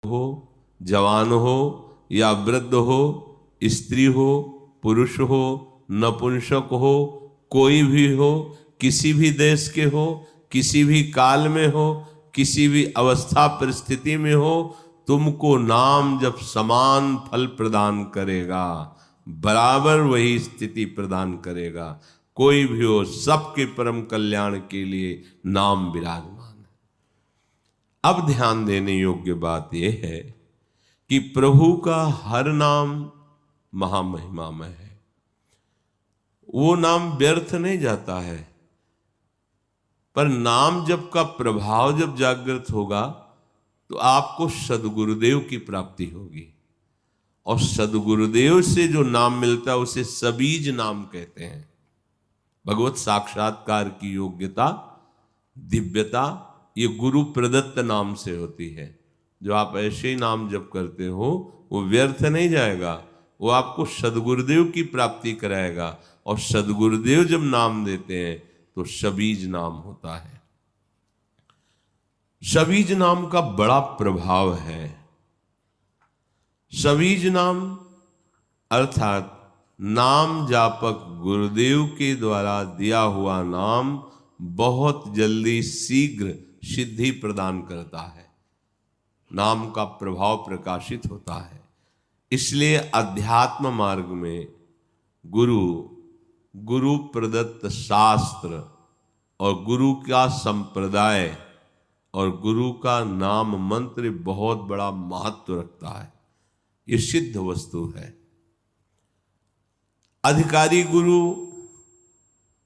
हो, जवान हो या वृद्ध हो, स्त्री हो, पुरुष हो, नपुंसक हो, कोई भी हो, किसी भी देश के हो, किसी भी काल में हो, किसी भी अवस्था परिस्थिति में हो, तुमको नाम जब समान फल प्रदान करेगा, बराबर वही स्थिति प्रदान करेगा। कोई भी हो, सबके परम कल्याण के लिए नाम विराजमान है। अब ध्यान देने योग्य बात यह है कि प्रभु का हर नाम महामहिमामय है। वो नाम व्यर्थ नहीं जाता है, पर नाम जप का प्रभाव जब जागृत होगा तो आपको सदगुरुदेव की प्राप्ति होगी, और सदगुरुदेव से जो नाम मिलता है उसे सबीज नाम कहते हैं। भगवत साक्षात्कार की योग्यता, दिव्यता ये गुरु प्रदत्त नाम से होती है। जो आप ऐसे ही नाम जप करते हो वो व्यर्थ नहीं जाएगा, वो आपको सदगुरुदेव की प्राप्ति कराएगा, और सदगुरुदेव जब नाम देते हैं तो सबीज नाम होता है। सबीज नाम का बड़ा प्रभाव है। सबीज नाम अर्थात नाम जापक गुरुदेव के द्वारा दिया हुआ नाम बहुत जल्दी शीघ्र सिद्धि प्रदान करता है, नाम का प्रभाव प्रकाशित होता है। इसलिए अध्यात्म मार्ग में गुरु प्रदत्त शास्त्र और गुरु का संप्रदाय और गुरु का नाम मंत्र बहुत बड़ा महत्व रखता है। ये सिद्ध वस्तु है। अधिकारी गुरु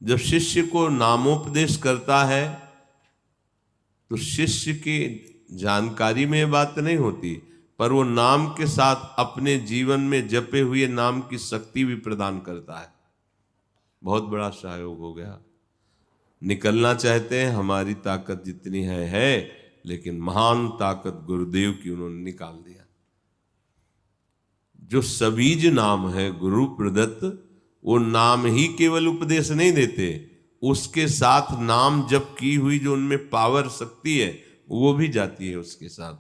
जब शिष्य को नामोपदेश करता है तो शिष्य की जानकारी में बात नहीं होती, पर वो नाम के साथ अपने जीवन में जपे हुए नाम की शक्ति भी प्रदान करता है। बहुत बड़ा सहयोग हो गया। निकलना चाहते हैं, हमारी ताकत जितनी है, लेकिन महान ताकत गुरुदेव की उन्होंने निकाल दिया। जो सबीज नाम है गुरु प्रदत्त, वो नाम ही केवल उपदेश नहीं देते, उसके साथ नाम जप की हुई जो उनमें पावर शक्ति है वो भी जाती है उसके साथ।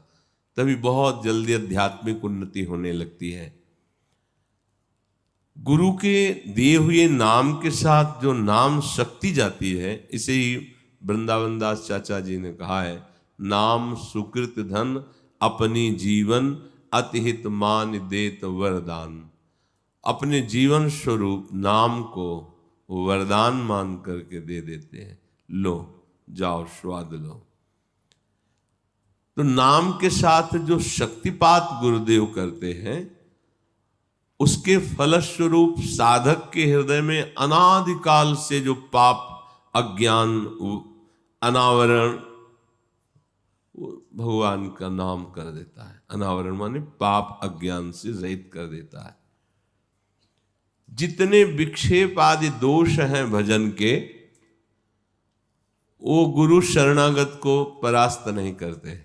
तभी बहुत जल्दी आध्यात्मिक उन्नति होने लगती है। गुरु के दिए हुए नाम के साथ जो नाम शक्ति जाती है, इसे ही वृंदावन दास चाचा जी ने कहा है, नाम सुकृत धन अपनी जीवन अतिहित मान देत वरदान। अपने जीवन स्वरूप नाम को वरदान मान करके दे देते हैं, लो जाओ स्वाद लो। तो नाम के साथ जो शक्तिपात गुरुदेव करते हैं, उसके फलस्वरूप साधक के हृदय में अनादिकाल से जो पाप, अज्ञान, अनावरण भगवान का नाम कर देता है। अनावरण माने पाप अज्ञान से रहित कर देता है। जितने विक्षेप आदि दोष हैं भजन के, वो गुरु शरणागत को परास्त नहीं करते।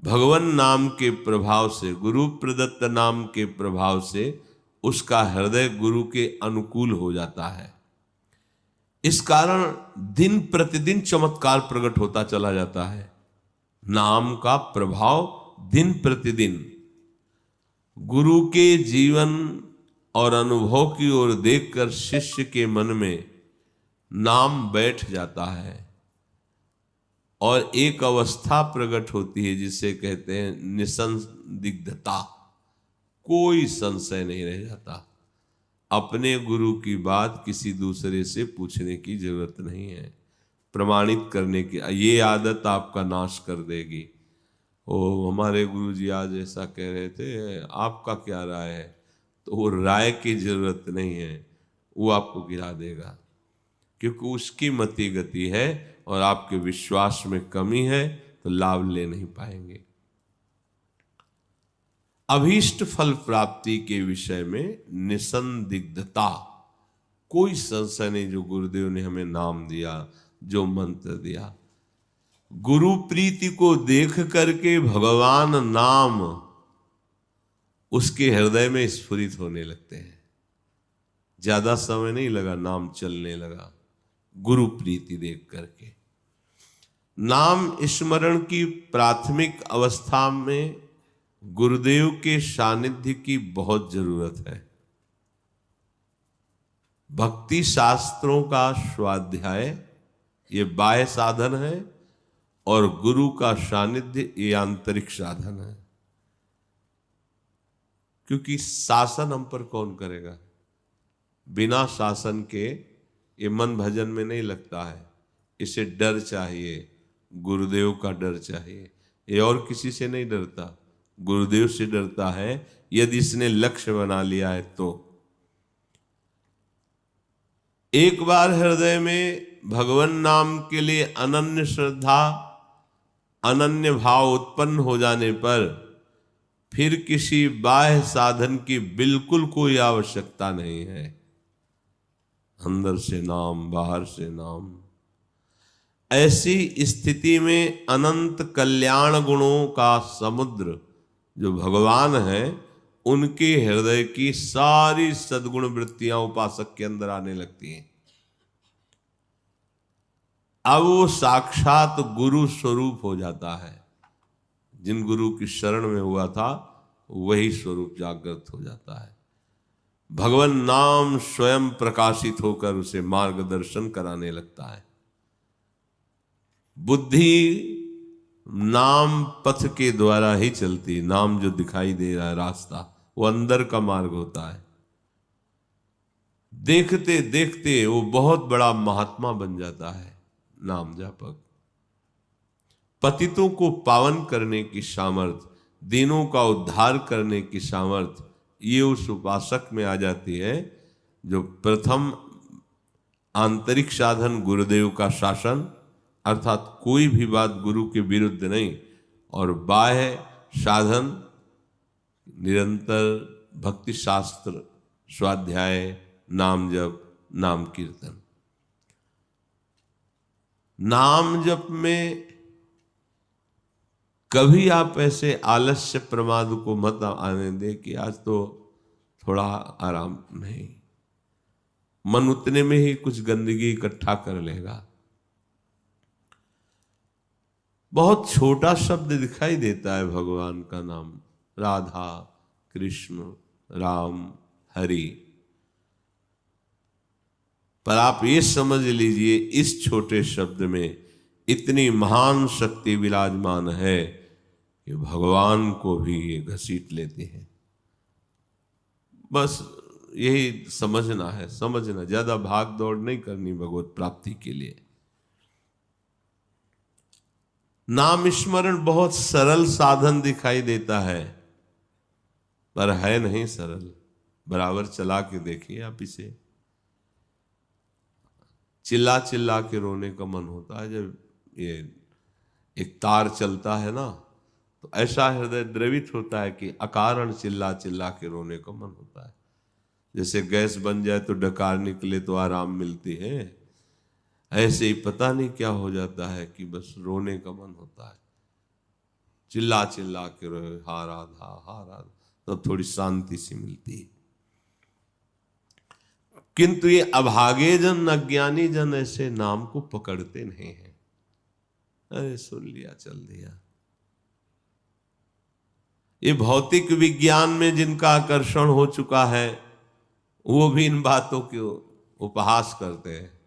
भगवान नाम के प्रभाव से, गुरु प्रदत्त नाम के प्रभाव से उसका हृदय गुरु के अनुकूल हो जाता है। इस कारण दिन प्रतिदिन चमत्कार प्रकट होता चला जाता है। नाम का प्रभाव दिन प्रतिदिन गुरु के जीवन और अनुभव की ओर देखकर शिष्य के मन में नाम बैठ जाता है, और एक अवस्था प्रकट होती है जिसे कहते हैं निसंदिग्धता। कोई संशय नहीं रह जाता। अपने गुरु की बात किसी दूसरे से पूछने की जरूरत नहीं है, प्रमाणित करने की। ये आदत आपका नाश कर देगी। ओ हमारे गुरु जी आज ऐसा कह रहे थे, आपका क्या राय है? तो वो राय की जरूरत नहीं है, वो आपको गिरा देगा, क्योंकि उसकी मति गति है और आपके विश्वास में कमी है, तो लाभ ले नहीं पाएंगे। अभीष्ट फल प्राप्ति के विषय में निसंदिग्धता, कोई संशय नहीं। जो गुरुदेव ने हमें नाम दिया, जो मंत्र दिया, गुरु प्रीति को देख करके भगवान नाम उसके हृदय में स्फुरित होने लगते हैं। ज्यादा समय नहीं लगा, नाम चलने लगा गुरु प्रीति देख करके। नाम स्मरण की प्राथमिक अवस्था में गुरुदेव के सानिध्य की बहुत जरूरत है। भक्ति शास्त्रों का स्वाध्याय ये बाह्य साधन है और गुरु का सानिध्य ये आंतरिक साधन है। क्योंकि शासन हम पर कौन करेगा? बिना शासन के ये मन भजन में नहीं लगता है। इसे डर चाहिए, गुरुदेव का डर चाहिए। ये और किसी से नहीं डरता, गुरुदेव से डरता है। यदि इसने लक्ष्य बना लिया है तो एक बार हृदय में भगवान नाम के लिए अनन्य श्रद्धा, अनन्य भाव उत्पन्न हो जाने पर फिर किसी बाह्य साधन की बिल्कुल कोई आवश्यकता नहीं है। अंदर से नाम, बाहर से नाम। ऐसी स्थिति में अनंत कल्याण गुणों का समुद्र जो भगवान है, उनके हृदय की सारी सद्गुण वृत्तियां उपासक के अंदर आने लगती हैं। अब वो साक्षात गुरु स्वरूप हो जाता है। जिन गुरु की शरण में हुआ था वही स्वरूप जागृत हो जाता है। भगवान नाम स्वयं प्रकाशित होकर उसे मार्गदर्शन कराने लगता है। बुद्धि नाम पथ के द्वारा ही चलती। नाम जो दिखाई दे रहा है रास्ता, वो अंदर का मार्ग होता है। देखते देखते वो बहुत बड़ा महात्मा बन जाता है नाम जापक। पतितों को पावन करने की सामर्थ, दीनों का उद्धार करने की सामर्थ ये उस उपासक में आ जाती है जो प्रथम आंतरिक साधन गुरुदेव का शासन, अर्थात कोई भी बात गुरु के विरुद्ध नहीं, और बाह्य साधन निरंतर भक्ति शास्त्र, स्वाध्याय, नाम जप, नाम कीर्तन। नाम जप में कभी आप ऐसे आलस्य प्रमाद को मत आने दे कि आज तो थोड़ा आराम नहीं। मन उतने में ही कुछ गंदगी इकट्ठा कर लेगा। बहुत छोटा शब्द दिखाई देता है भगवान का नाम, राधा, कृष्ण, राम, हरि, पर आप ये समझ लीजिए इस छोटे शब्द में इतनी महान शक्ति विराजमान है कि भगवान को भी ये घसीट लेते हैं। बस यही समझना है, समझना, ज्यादा भाग दौड़ नहीं करनी भगवत प्राप्ति के लिए। नाम स्मरण बहुत सरल साधन दिखाई देता है, पर है नहीं सरल। बराबर चला के देखिए आप इसे। चिल्ला चिल्ला के रोने का मन होता है जब ये एक तार चलता है ना, तो ऐसा हृदय द्रवित होता है कि अकारण चिल्ला चिल्ला के रोने का मन होता है। जैसे गैस बन जाए तो डकार निकले तो आराम मिलती है, ऐसे ही पता नहीं क्या हो जाता है कि बस रोने का मन होता है। चिल्ला चिल्ला के रोए, हा राधा, हा राधा, तब थोड़ी शांति सी मिलती है। किंतु ये अभागे जन, अज्ञानी जन ऐसे नाम को पकड़ते नहीं हैं। अरे सुन लिया, चल दिया। ये भौतिक विज्ञान में जिनका आकर्षण हो चुका है वो भी इन बातों के उपहास करते हैं।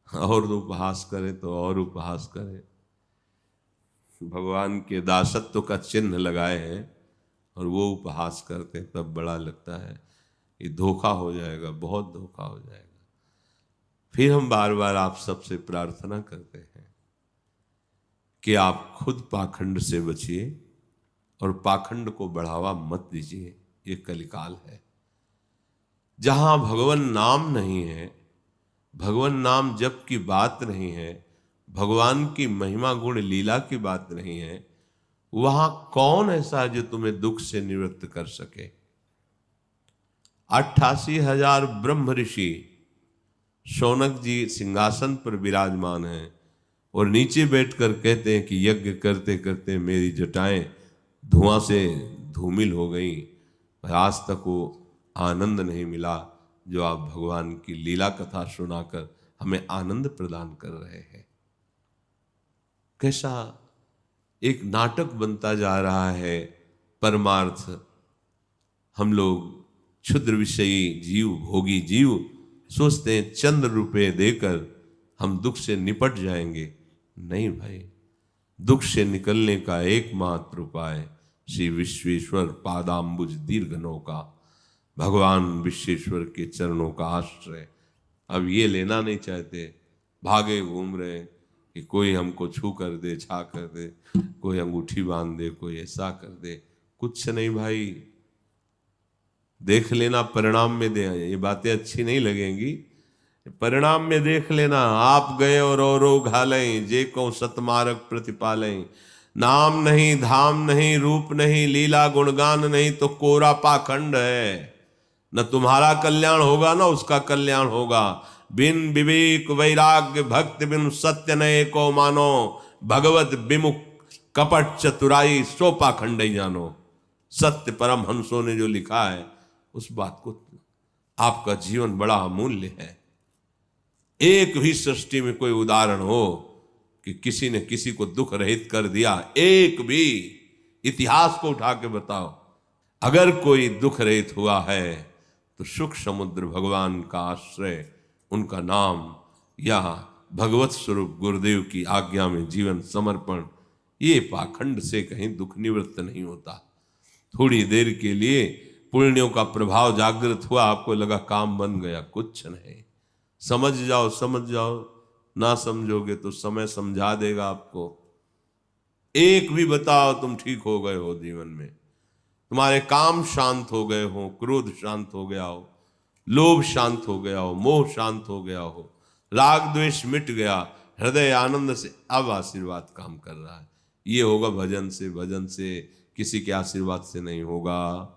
और उपहास करे तो और उपहास करे। भगवान के दासत्व का चिन्ह लगाए हैं और वो उपहास करते हैं, तब बड़ा लगता है ये धोखा हो जाएगा, बहुत धोखा हो जाएगा। फिर हम बार बार आप सबसे प्रार्थना करते हैं कि आप खुद पाखंड से बचिए और पाखंड को बढ़ावा मत दीजिए। ये कलिकाल है जहां भगवान नाम नहीं है, भगवान नाम जप की बात नहीं है, भगवान की महिमा गुण लीला की बात नहीं है, वहां कौन ऐसा है जो तुम्हें दुख से निवृत्त कर सके। 88,000 ब्रह्म ऋषि शौनक जी सिंहासन पर विराजमान हैं और नीचे बैठकर कहते हैं कि यज्ञ करते करते मेरी जटाएं धुआं से धूमिल हो गई, पर आज तक वो आनंद नहीं मिला जो आप भगवान की लीला कथा सुनाकर हमें आनंद प्रदान कर रहे हैं। कैसा एक नाटक बनता जा रहा है परमार्थ। हम लोग क्षुद्र विषयी जीव, भोगी जीव सोचते हैं चंद रुपए देकर हम दुख से निपट जाएंगे। नहीं भाई, दुख से निकलने का एकमात्र उपाय श्री विश्वेश्वर पादाम्बुज दीर्घ नौका, भगवान विश्वेश्वर के चरणों का आश्रय। अब ये लेना नहीं चाहते, भागे घूम रहे कि कोई हमको छू कर दे, छा कर दे, कोई अंगूठी बांध दे, कोई ऐसा कर दे। कुछ नहीं भाई, देख लेना परिणाम में दे। ये बातें अच्छी नहीं लगेंगी, परिणाम में देख लेना। आप गए और घालें जे को सतमार्ग प्रतिपालें। नाम नहीं, धाम नहीं, रूप नहीं, लीला गुणगान नहीं तो कोरा पाखंड है। न तुम्हारा कल्याण होगा न उसका कल्याण होगा। बिन विवेक वैराग्य भक्ति बिन सत्य नये को मानो। भगवत विमुख कपट चतुराई सो पाखंड ही जानो। सत्य परम हंसों ने जो लिखा है उस बात को, आपका जीवन बड़ा अमूल्य है। एक भी सृष्टि में कोई उदाहरण हो कि किसी ने किसी को दुख रहित कर दिया, एक भी इतिहास को उठा के बताओ। अगर कोई दुख रहित हुआ है तो सुख समुद्र भगवान का आश्रय, उनका नाम या भगवत स्वरूप गुरुदेव की आज्ञा में जीवन समर्पण, ये पाखंड से कहीं दुख निवृत्त नहीं होता। थोड़ी देर के लिए पुण्यों का प्रभाव जागृत हुआ, आपको लगा काम बन गया, कुछ नहीं। समझ जाओ, समझ जाओ, ना समझोगे तो समय समझा देगा आपको। एक भी बताओ तुम ठीक हो गए हो जीवन में, तुम्हारे काम शांत हो गए हो, क्रोध शांत हो गया हो, लोभ शांत हो गया हो, मोह शांत हो गया हो, राग द्वेष मिट गया, हृदय आनंद से अब आशीर्वाद काम कर रहा है। ये होगा भजन से, भजन से, किसी के आशीर्वाद से नहीं होगा,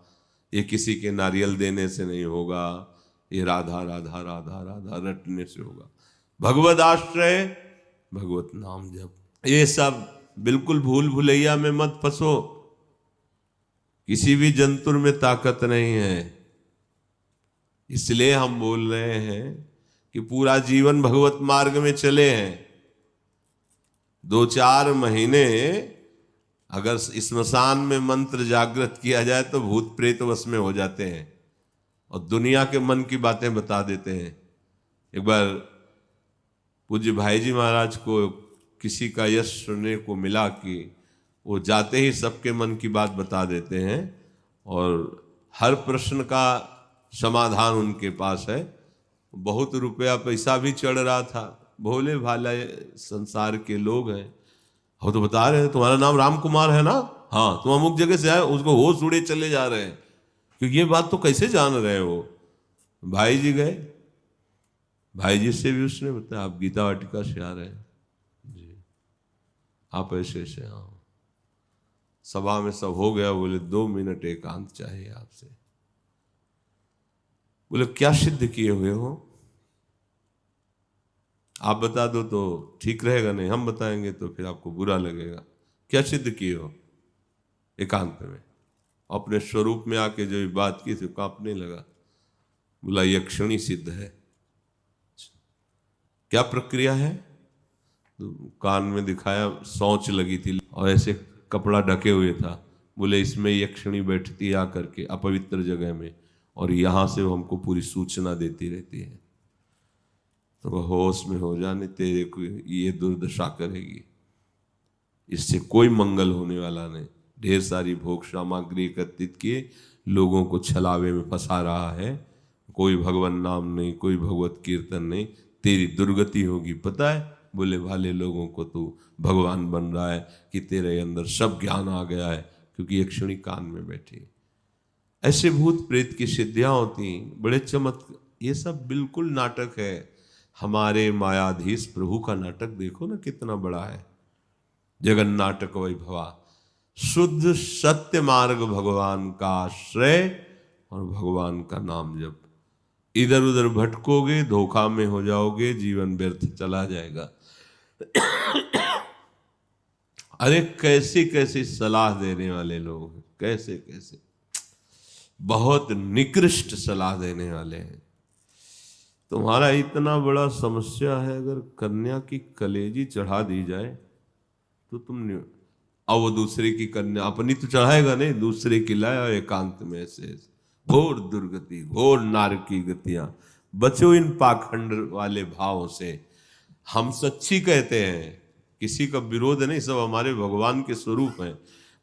ये किसी के नारियल देने से नहीं होगा, ये राधा राधा राधा राधा रटने से होगा। भगवत आश्रय, भगवत नाम जप, ये सब बिल्कुल भूल भुलैया में मत फंसो। किसी भी जंतुर में ताकत नहीं है। इसलिए हम बोल रहे हैं कि पूरा जीवन भगवत मार्ग में चले हैं। 2-4 महीने अगर स्मशान में मंत्र जागृत किया जाए तो भूत प्रेत वश में हो जाते हैं और दुनिया के मन की बातें बता देते हैं। एक बार पूज्य भाई जी महाराज को किसी का यश सुनने को मिला कि वो जाते ही सबके मन की बात बता देते हैं और हर प्रश्न का समाधान उनके पास है। बहुत रुपया पैसा भी चढ़ रहा था, भोले भाले संसार के लोग हैं। वो तो बता रहे हैं तुम्हारा नाम राम कुमार है ना, हाँ तुम अमुक जगह से आए, उसको होश उड़े चले जा रहे हैं क्योंकि ये बात तो कैसे जान रहे हो। भाई जी गए, भाई जी से भी उसने बताया आप गीता वाटिका से आ रहे हैं जी, आप ऐसे ऐसे। हाँ, सभा में सब हो गया, बोले 2 मिनट एकांत चाहिए आपसे। बोले क्या सिद्ध किए हुए हो, आप बता दो तो ठीक रहेगा, नहीं हम बताएंगे तो फिर आपको बुरा लगेगा। क्या सिद्ध किए हो एकांत में? अपने स्वरूप में आके जो बात की थी कांपने लगा। बोला यक्षणी सिद्ध है। क्या प्रक्रिया है? तो कान में दिखाया, सोच लगी थी और ऐसे कपड़ा ढके हुए था। बोले इसमें यक्षणी बैठती है आकर के अपवित्र जगह में और यहाँ से वो हमको पूरी सूचना देती रहती है। तो वह होश में हो जाने, तेरे को ये दुर्दशा करेगी, इससे कोई मंगल होने वाला नहीं। ढेर सारी भोग सामग्री एकत्रित किए लोगों को छलावे में फंसा रहा है। कोई भगवान नाम नहीं, कोई भगवत कीर्तन नहीं, तेरी दुर्गति होगी। पता है बोले भाले लोगों को तू भगवान बन रहा है कि तेरे अंदर सब ज्ञान आ गया है क्योंकि एक क्षणी कान में बैठी। ऐसे भूत प्रेत की सिद्धियां होती, बड़े चमत्कार। ये सब बिल्कुल नाटक है। हमारे मायाधीश प्रभु का नाटक देखो ना कितना बड़ा है। जगन नाटक वैभवा, शुद्ध सत्य मार्ग भगवान का आश्रय और भगवान का नाम जप। इधर उधर भटकोगे, धोखा में हो जाओगे, जीवन व्यर्थ चला जाएगा। अरे कैसी कैसी सलाह देने वाले लोग हैं, कैसे कैसे, बहुत निकृष्ट सलाह देने वाले हैं। तुम्हारा इतना बड़ा समस्या है, अगर कन्या की कलेजी चढ़ा दी जाए तो तुमने, अब वो दूसरे की कन्या, अपनी तो चढ़ाएगा नहीं, दूसरे की लाया एकांत में से। घोर दुर्गति, घोर नारक की गतियां। बचो इन पाखंड वाले भावों से। हम सच्ची कहते हैं, किसी का विरोध नहीं, सब हमारे भगवान के स्वरूप हैं।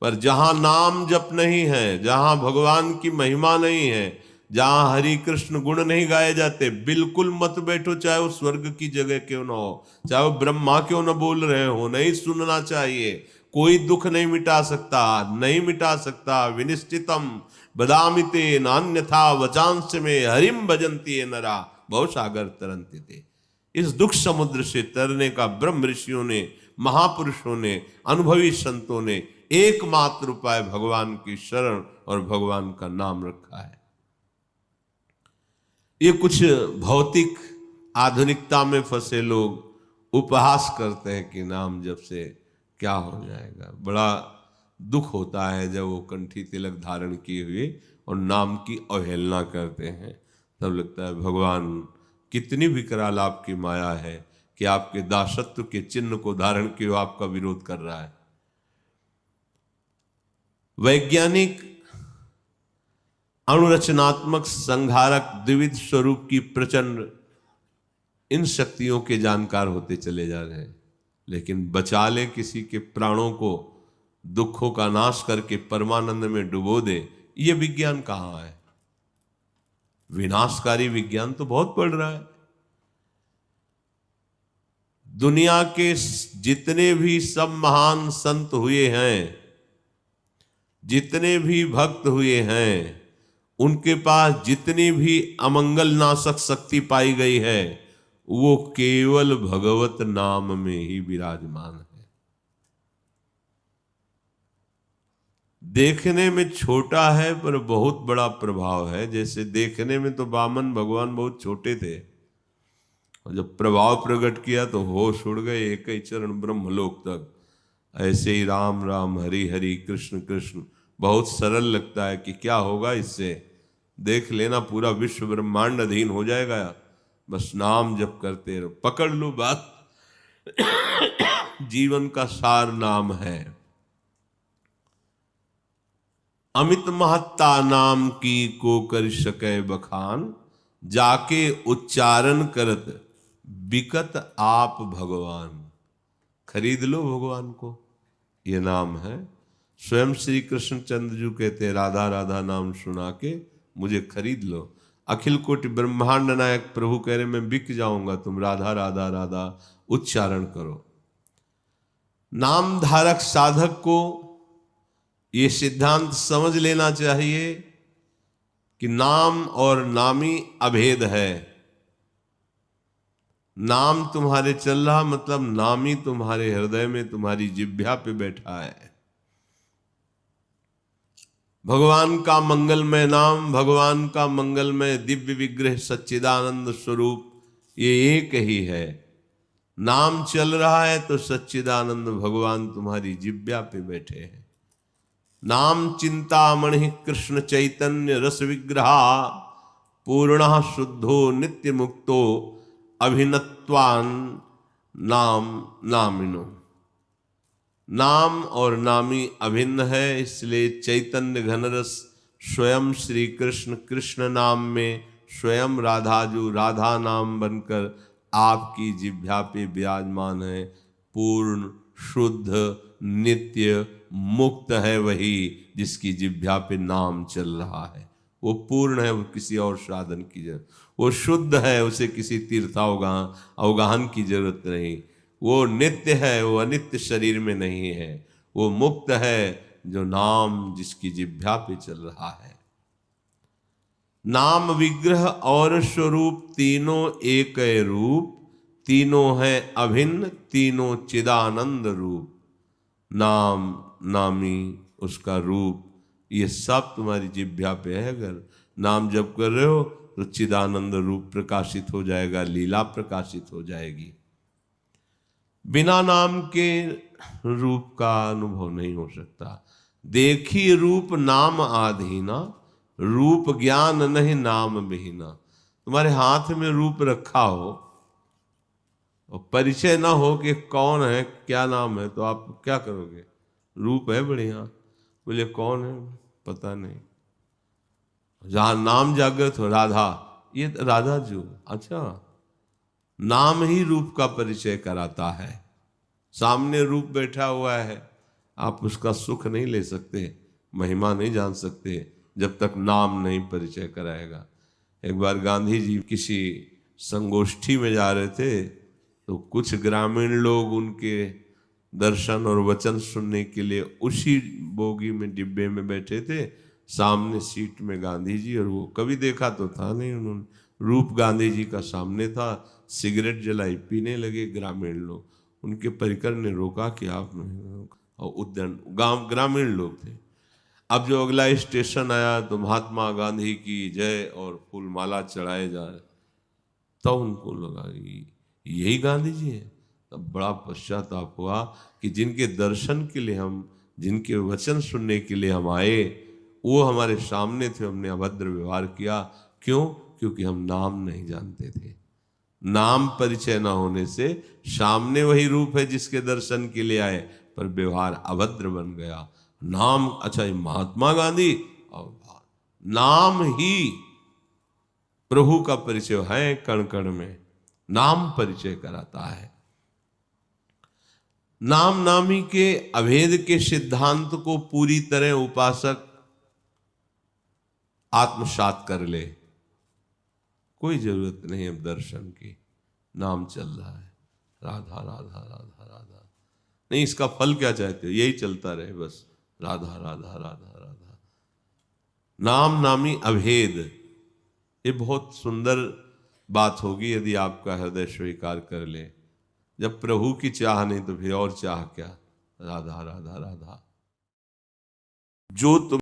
पर जहां नाम जप नहीं है, जहां भगवान की महिमा नहीं है, जहां हरि कृष्ण गुण नहीं गाए जाते, बिल्कुल मत बैठो, चाहे वो स्वर्ग की जगह क्यों ना हो, चाहे वो ब्रह्मा क्यों ना बोल रहे हो, नहीं सुनना चाहिए। कोई दुख नहीं मिटा सकता, नहीं मिटा सकता। विनिश्चितम बदामिते नान्यथा वचांस में हरिम भजन्ति ये नरा बहु सागर तरंति थे। इस दुख समुद्र से तरने का ब्रह्म ऋषियों ने, महापुरुषों ने, अनुभवी संतों ने एकमात्र उपाय भगवान की शरण और भगवान का नाम रखा है। ये कुछ भौतिक आधुनिकता में फंसे लोग उपहास करते हैं कि नाम जप से क्या हो जाएगा। बड़ा दुख होता है जब वो कंठी तिलक धारण किए हुए और नाम की अवहेलना करते हैं। तब लगता है भगवान कितनी विकराल आपकी माया है कि आपके दासत्व के चिन्ह को धारण किए आपका विरोध कर रहा है। वैज्ञानिक अणुरचनात्मक संहारक द्विविध स्वरूप की प्रचंड इन शक्तियों के जानकार होते चले जा रहे हैं, लेकिन बचा ले किसी के प्राणों को, दुखों का नाश करके परमानंद में डुबो दे, ये विज्ञान कहां है। विनाशकारी विज्ञान तो बहुत बढ़ रहा है। दुनिया के जितने भी सब महान संत हुए हैं, जितने भी भक्त हुए हैं, उनके पास जितनी भी अमंगल नाशक शक्ति पाई गई है, वो केवल भगवत नाम में ही विराजमान है। देखने में छोटा है पर बहुत बड़ा प्रभाव है। जैसे देखने में तो वामन भगवान बहुत छोटे थे, और जब प्रभाव प्रकट किया तो होश उड़ गए एक ही चरण ब्रह्मलोक तक। ऐसे ही राम राम हरि हरि कृष्ण कृष्ण बहुत सरल लगता है कि क्या होगा इससे, देख लेना पूरा विश्व ब्रह्मांड अधीन हो जाएगा, बस नाम जप करते रहो। पकड़ लो बात, जीवन का सार नाम है। अमित महत्ता नाम की को कर सके बखान, जाके उच्चारण करत बिकत आप भगवान। खरीद लो भगवान को, ये नाम है। स्वयं श्री कृष्ण चंद्र जी कहते हैं, राधा राधा नाम सुना के मुझे खरीद लो। अखिल कोटि ब्रह्मांड नायक प्रभु कह रहे मैं बिक जाऊंगा, तुम राधा राधा राधा उच्चारण करो। नाम धारक साधक को ये सिद्धांत समझ लेना चाहिए कि नाम और नामी अभेद है। नाम तुम्हारे चल रहा मतलब नामी तुम्हारे हृदय में, तुम्हारी जिह्वा पे बैठा है। भगवान का मंगलमय नाम, भगवान का मंगलमय दिव्य विग्रह सच्चिदानंद स्वरूप, ये एक ही है। नाम चल रहा है तो सच्चिदानंद भगवान तुम्हारी जिह्वा पे बैठे हैं। नाम चिंतामणि कृष्ण चैतन्य रस विग्रहा, पूर्ण शुद्धो नित्य मुक्तो अभिनत्वान नाम नामिनो। नाम और नामी अभिन्न है, इसलिए चैतन्य घनरस स्वयं श्री कृष्ण कृष्ण नाम में, स्वयं राधाजू राधा नाम बनकर आपकी जिह्वा पे विराजमान है। पूर्ण शुद्ध नित्य मुक्त है वही जिसकी जिह्वा पे नाम चल रहा है। वो पूर्ण है, वो किसी और साधन की जरूरत, वो शुद्ध है, उसे किसी अवगाहन की जरूरत नहीं। वो नित्य है, वो अनित्य शरीर में नहीं है। वो मुक्त है जो नाम जिसकी जिह्वा पे चल रहा है। नाम विग्रह और स्वरूप तीनों एक रूप, तीनों है अभिन्न, तीनों चिदानंद रूप। नाम नामी उसका रूप, ये सब तुम्हारी जिह्वा पे है। अगर नाम जप कर रहे हो तो चिदानंद रूप प्रकाशित हो जाएगा, लीला प्रकाशित हो जाएगी। बिना नाम के रूप का अनुभव नहीं हो सकता। देखी रूप नाम आधीना, रूप ज्ञान नहीं नाम बिहीना। तुम्हारे हाथ में रूप रखा हो और परिचय ना हो कि कौन है, क्या नाम है, तो आप क्या करोगे? रूप है बढ़िया, बोले कौन है पता नहीं। जहां नाम जागृत हो, राधा, ये राधा जो, अच्छा, नाम ही रूप का परिचय कराता है। सामने रूप बैठा हुआ है, आप उसका सुख नहीं ले सकते, महिमा नहीं जान सकते जब तक नाम नहीं परिचय कराएगा। एक बार गांधी जी किसी संगोष्ठी में जा रहे थे, तो कुछ ग्रामीण लोग उनके दर्शन और वचन सुनने के लिए उसी बोगी में, डिब्बे में बैठे थे। सामने सीट में गांधी जी, और वो कभी देखा तो था नहीं उन्होंने, रूप गांधी जी का सामने था। सिगरेट जलाई, पीने लगे ग्रामीण लोग। उनके परिकर ने रोका कि आप, और उद्यान गांव ग्रामीण लोग थे। अब जो अगला स्टेशन आया तो महात्मा गांधी की जय और फूल माला चढ़ाए जाए, तो उनको लगा यही गांधी जी हैं। तब बड़ा पश्चाताप हुआ कि जिनके दर्शन के लिए हम, जिनके वचन सुनने के लिए हम आए, वो हमारे सामने थे, हमने अभद्र व्यवहार किया। क्यों? क्योंकि हम नाम नहीं जानते थे। नाम परिचय न होने से सामने वही रूप है जिसके दर्शन के लिए आए, पर व्यवहार अभद्र बन गया। नाम, अच्छा ये महात्मा गांधी, और नाम ही प्रभु का परिचय है। कण कण में नाम परिचय कराता है। नाम नामी के अभेद के सिद्धांत को पूरी तरह उपासक आत्मसात कर ले, कोई जरूरत नहीं अब दर्शन की। नाम चल रहा है, राधा राधा राधा राधा, नहीं इसका फल क्या चाहते हो? यही चलता रहे बस, राधा राधा राधा राधा। नाम नामी अभेद, ये बहुत सुंदर बात होगी यदि आपका हृदय स्वीकार कर ले। जब प्रभु की चाह नहीं तो फिर और चाह क्या? राधा राधा राधा। जो तुम